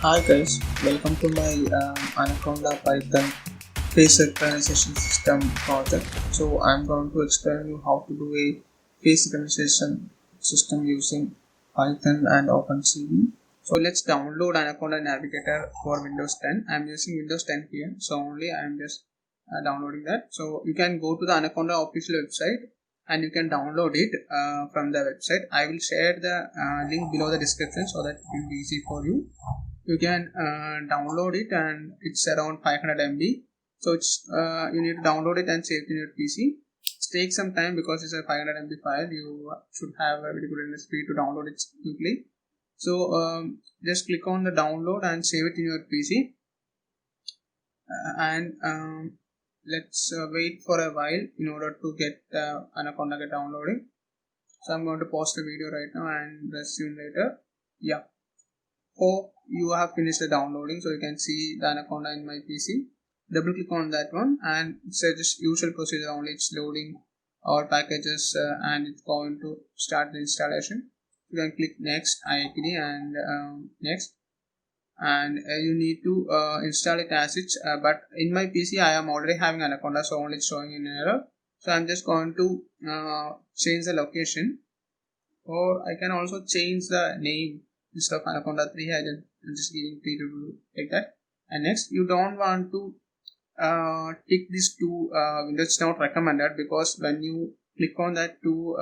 Hi guys, welcome to my Anaconda Python face recognition system project. So I'm going to explain you how to do a face recognition system using Python and Opencv. So let's download Anaconda Navigator for Windows 10. I'm using Windows 10 here, so only I'm just downloading that. So you can go to the Anaconda official website and you can download it from the website. I will share the link below the description so that it will be easy for you. You can download it and it's around 500 MB. So it's you need to download it and save it in your PC. It takes some time because it's a 500 MB file. You should have a very good internet speed to download it quickly. So just click on the download and save it in your PC. And let's wait for a while in order to get Anaconda get downloading. So I'm going to pause the video right now and resume later. Yeah. Hope you have finished the downloading, so you can see the Anaconda in my PC. Double click on that one and it's a just usual procedure only. It's loading all packages and it's going to start the installation. You can click next, I agree, and next, and you need to install it as it's but in my PC I am already having Anaconda, so only it's showing an error. So I'm just going to change the location, or I can also change the name. Instead of Anaconda 3, I'm just giving 3 to do like that. And next, you don't want to tick these two windows. It's not recommended because when you click on that two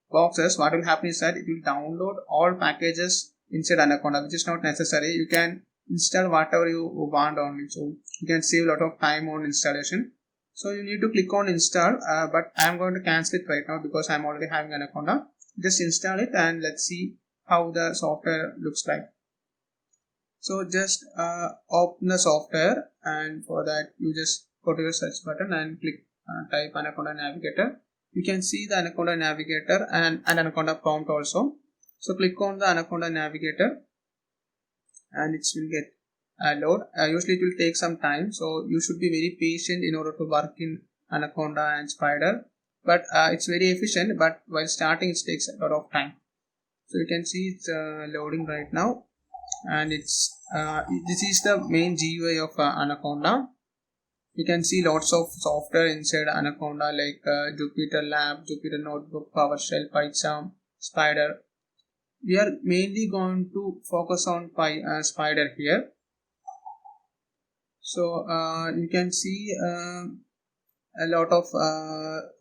boxes, what will happen is that it will download all packages inside Anaconda, which is not necessary. You can install whatever you want only, so you can save a lot of time on installation. So you need to click on install, but I'm going to cancel it right now because I'm already having Anaconda. Just install it and let's see how the software looks like. So just open the software, and for that you just go to your search button and click type Anaconda Navigator. You can see the Anaconda Navigator and Anaconda prompt also. So click on the Anaconda Navigator and it will get load. Usually it will take some time, so you should be very patient in order to work in Anaconda and Spyder. But it's very efficient, but while starting it takes a lot of time. So you can see it's loading right now, and it's this is the main GUI of Anaconda. You can see lots of software inside Anaconda like Jupyter Lab, Jupyter Notebook, PowerShell, PyCharm, Spyder. We are mainly going to focus on Spyder here. So you can see a lot of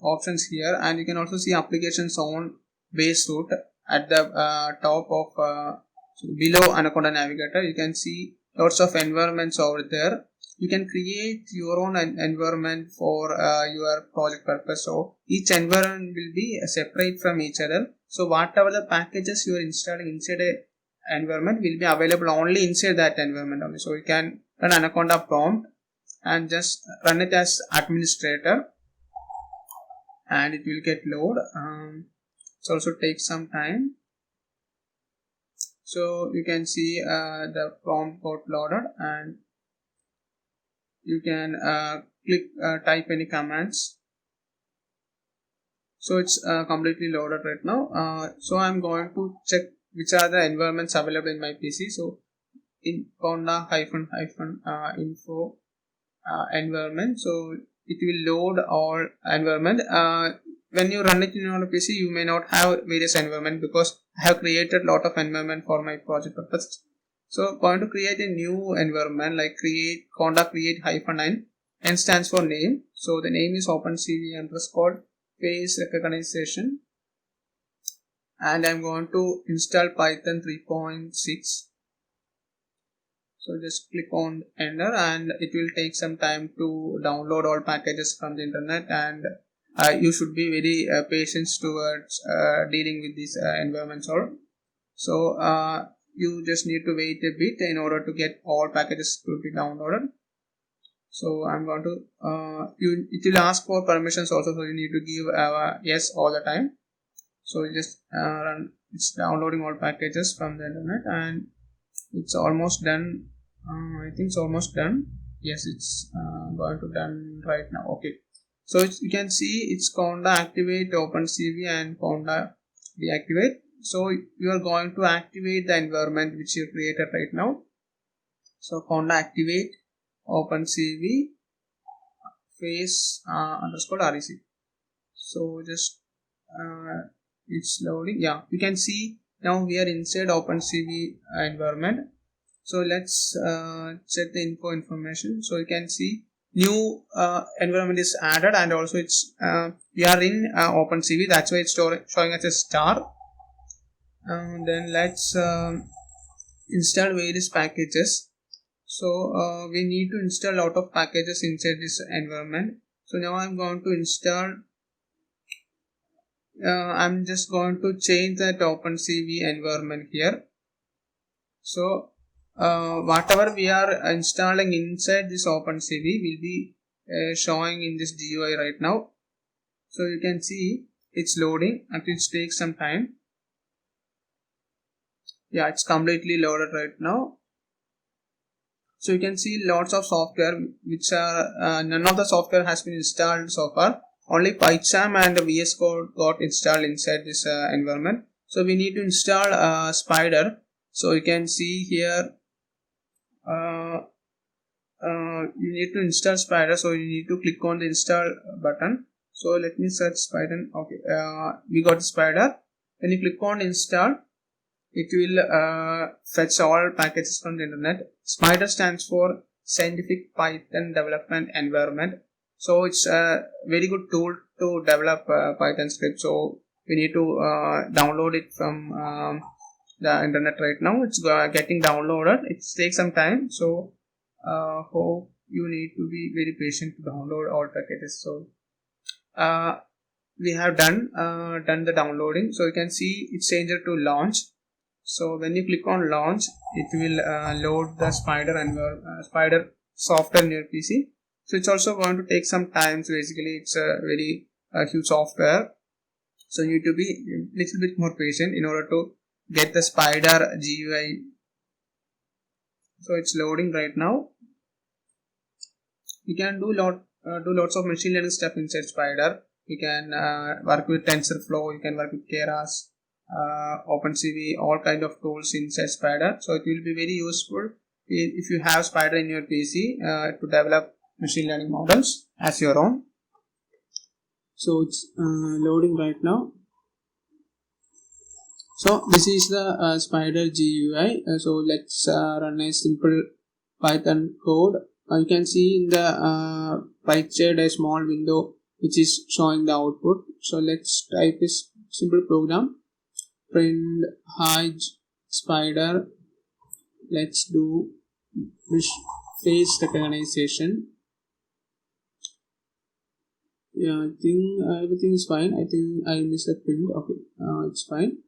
options here, and you can also see applications on base root at the top of so below Anaconda Navigator. You can see lots of environments over there. You can create your own environment for your project purpose. So each environment will be separate from each other. So whatever the packages you are installing inside a environment will be available only inside that environment only. So you can run Anaconda prompt and just run it as administrator, and it will get load. It also takes some time. So you can see the prompt got loaded, and you can click type any commands. So it's completely loaded right now. So I'm going to check which are the environments available in my PC. So in conda info environment, so it will load all environment. When you run it in your PC, you may not have various environment because I have created a lot of environment for my project purpose. So going to create a new environment, like create create -n. N stands for name, so the name is Opencv underscore face recognition, and I'm going to install Python 3.6. So just click on enter, and it will take some time to download all packages from the internet, and you should be very patient towards dealing with these environments all. So you just need to wait a bit in order to get all packages to be downloaded. So I'm going to it will ask for permissions also, so you need to give yes all the time. So you just run, it's downloading all packages from the internet, and it's almost done. I think it's almost done. Yes, it's going to done right now. Okay, so you can see it's conda activate Opencv and conda deactivate. So you are going to activate the environment which you created right now. So conda activate Opencv face underscore rec. So just it's loading. Yeah, you can see now we are inside Opencv environment. So let's check the information. So you can see new environment is added, and also it's we are in Opencv. That's why it's showing as a star. Then let's install various packages. So we need to install a lot of packages inside this environment. So now I'm going to install. I'm just going to change that Opencv environment here. So whatever we are installing inside this Opencv will be showing in this GUI right now. So you can see it's loading and it takes some time. Yeah, it's completely loaded right now. So you can see lots of software which are none of the software has been installed so far. Only PyCharm and VS Code got installed inside this environment. So we need to install Spyder. So you can see here you need to install Spyder. So you need to click on the install button. So let me search Spyder. Okay, we got Spyder. When you click on install, it will fetch all packages from the internet. Spyder stands for Scientific Python Development Environment. So it's a very good tool to develop Python script. So we need to download it from the internet right now. It's getting downloaded. It takes some time. So hope you need to be very patient to download all packages. So we have done the downloading. So you can see it's changed to launch. So when you click on launch, it will load the Spyder software in your PC. So it's also going to take some time. So basically it's a very huge software. So you need to be a little bit more patient in order to get the Spyder GUI. So it's loading right now. You can do lots of machine learning stuff inside Spyder. You can work with TensorFlow. You can work with Keras, Opencv, all kind of tools inside Spyder. So it will be very useful if you have Spyder in your PC to develop machine learning models as your own. So it's loading right now. So this is the Spyder GUI. So let's run a simple Python code. You can see in the right side a small window which is showing the output. So let's type this simple program. Print hi Spyder. Let's do face recognition. Yeah, I think everything is fine. I think I missed the print. Okay, it's fine.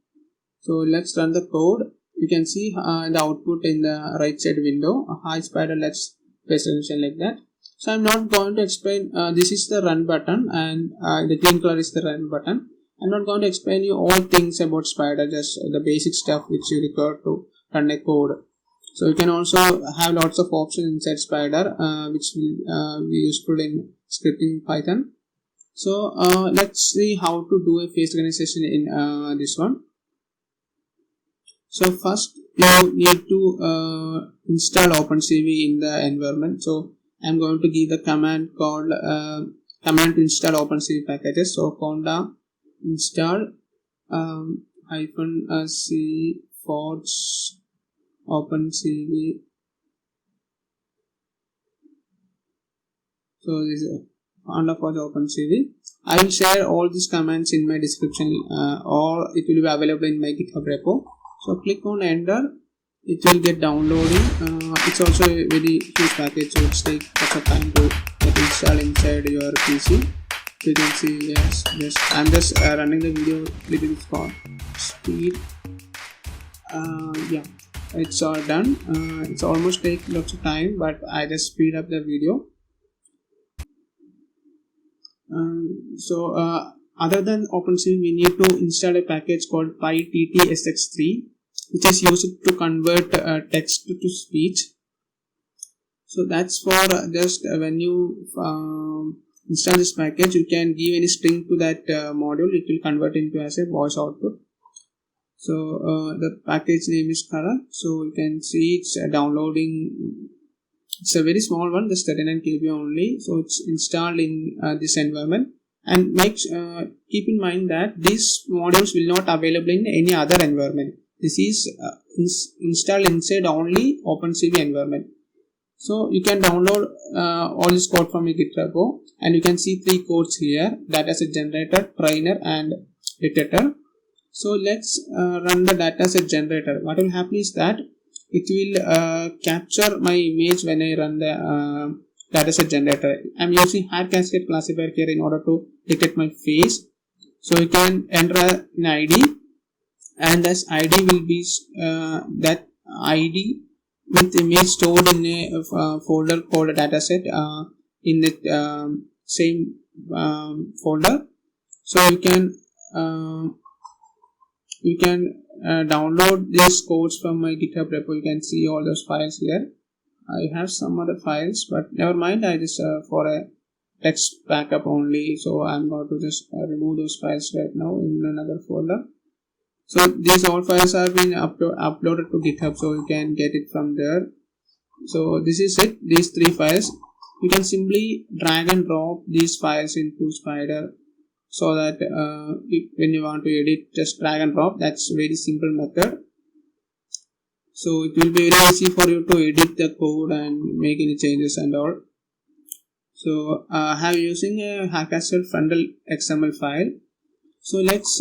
So let's run the code. You can see the output in the right side window. Hi Spyder, let's face recognition like that. So I'm not going to explain. This is the run button, and the green color is the run button. I'm not going to explain you all things about Spyder, just the basic stuff which you require to run a code. So you can also have lots of options inside Spyder which will be useful in scripting Python. So let's see how to do a face recognition in this one. So first you need to install Opencv in the environment. So I'm going to give the command called command to install Opencv packages. So conda install -c forge Opencv. So this is conda-forge Opencv. I will share all these commands in my description, or it will be available in my GitHub repo. So click on enter. It will get downloading. It's also a very huge package, so it takes lots of time to get installed inside your PC. So you can see, yes, I'm just running the video little bit for speed. Yeah, it's all done. It's almost take lots of time, but I just speed up the video. So other than Opencv, we need to install a package called pyttsx3, which is used to convert text to speech. So that's for just when you install this package, you can give any string to that module. It will convert into as a voice output. So the package name is current. So you can see it's downloading. It's a very small one, just 39 KB only. So it's installed in this environment. And keep in mind that these modules will not available in any other environment. This is installed inside only Opencv environment. So you can download all this code from your GitHub repo, and you can see 3 codes here: dataset generator, trainer, and detector. So let's run the dataset generator. What will happen is that it will capture my image when I run the dataset generator. I'm using hair cascade classifier here in order to detect my face. So you can enter an ID, and this ID will be that ID with image stored in a folder called dataset in the same folder. So you can download these codes from my GitHub repo. You can see all those files here. I have some other files, but never mind. I just for a text backup only, so I'm going to just remove those files right now in another folder. So these all files have been uploaded to GitHub, so you can get it from there. So this is it, these 3 files. You can simply drag and drop these files into Spyder, so that when you want to edit, just drag and drop. That's a very simple method. So it will be very easy for you to edit the code and make any changes and all. So I have using a Hackastle Fundle XML file. So let's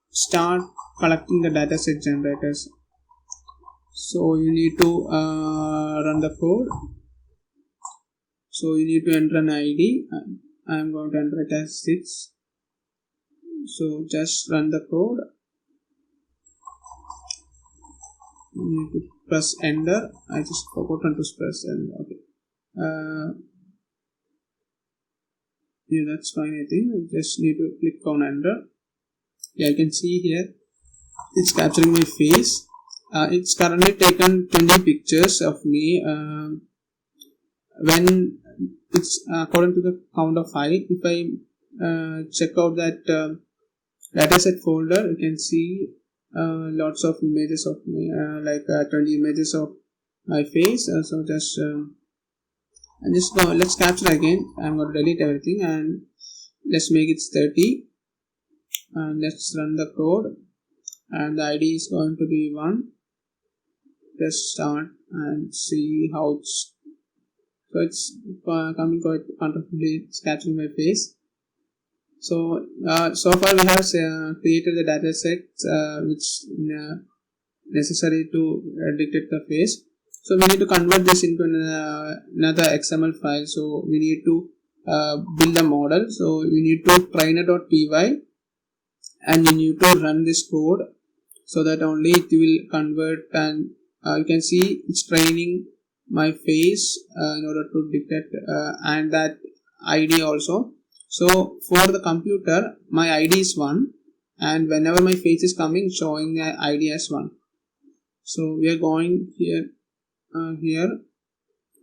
start collecting the dataset generators. So you need to run the code. So you need to enter an ID. I am going to enter it as 6. So just run the code. You need to press enter. I just forgot to press enter. Okay. Yeah, that's fine. I think I just need to click on enter. Yeah, I can see here it's capturing my face. It's currently taken 20 pictures of me. When it's according to the count of 5, if I check out that dataset folder, you can see lots of images of me, like 20 images of my face. So just let's capture again. I'm going to delete everything and let's make it 30, and let's run the code, and the ID is going to be 1. Just start and see how it's coming quite comfortably. It's capturing my face. So so far we have created the data set which necessary to detect the face. So we need to convert this into another XML file. So we need to build a model. So we need to trainer.py, and you need to run this code, so that only it will convert, and you can see it's training my face in order to detect and that ID also. So for the computer, my ID is 1, and whenever my face is coming, showing the ID as 1. So we are going here.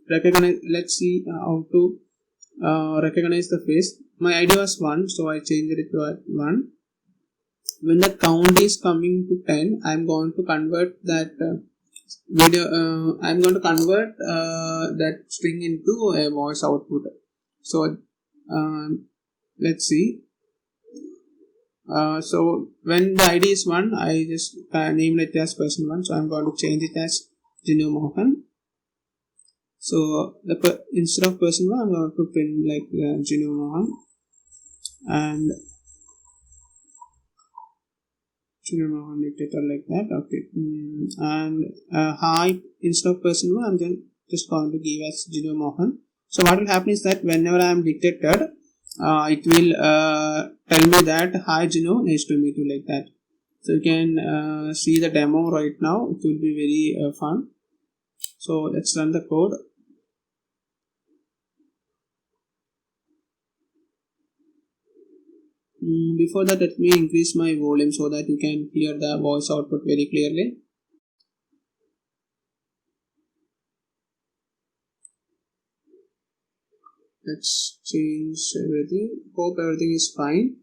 Recognize. Let's see how to recognize the face. My ID was 1, so I changed it to 1. When the count is coming to 10, I'm going to convert that I'm going to convert that string into a voice output. So let's see. So when the ID is 1, I just name it as person 1. So I'm going to change it as Jinu Mohan. So instead of person 1, I'm going to print like Jinu Mohan, and dictator like that. Okay. And hi, instead of person 1, I'm just going to give as Jinu Mohan. So what will happen is that whenever I am detected, it will tell me that hi Jinu, nice to meet you, like that. So you can see the demo right now. It will be very fun. So let's run the code. Before that, let me increase my volume so that you can hear the voice output very clearly. Let's change everything. Hope everything is fine.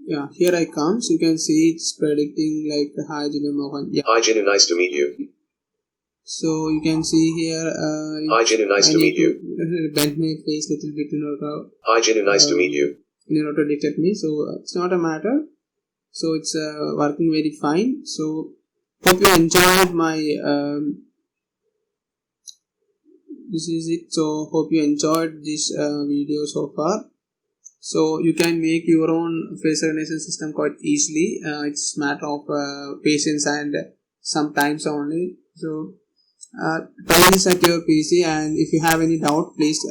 Yeah, here I come. So you can see it's predicting like hi Jinu Mohan. Yeah. Hi Jinu, nice to meet you. So you can see here. Hi Jinu, nice to meet you. Bend my face a little bit in order. Hi Jinu, nice to meet you. In order to detect me. So it's not a matter. So it's working very fine. So hope you enjoyed my. This is it. So hope you enjoyed this video so far. So you can make your own face recognition system quite easily. It's matter of patience and sometimes only. So try this at your PC, and if you have any doubt, please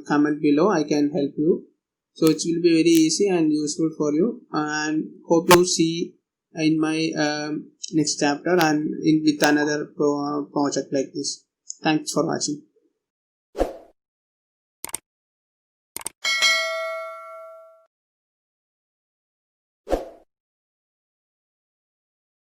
comment below. I can help you. So it will be very easy and useful for you. And hope you see in my next chapter and in with another project like this. Thanks for watching.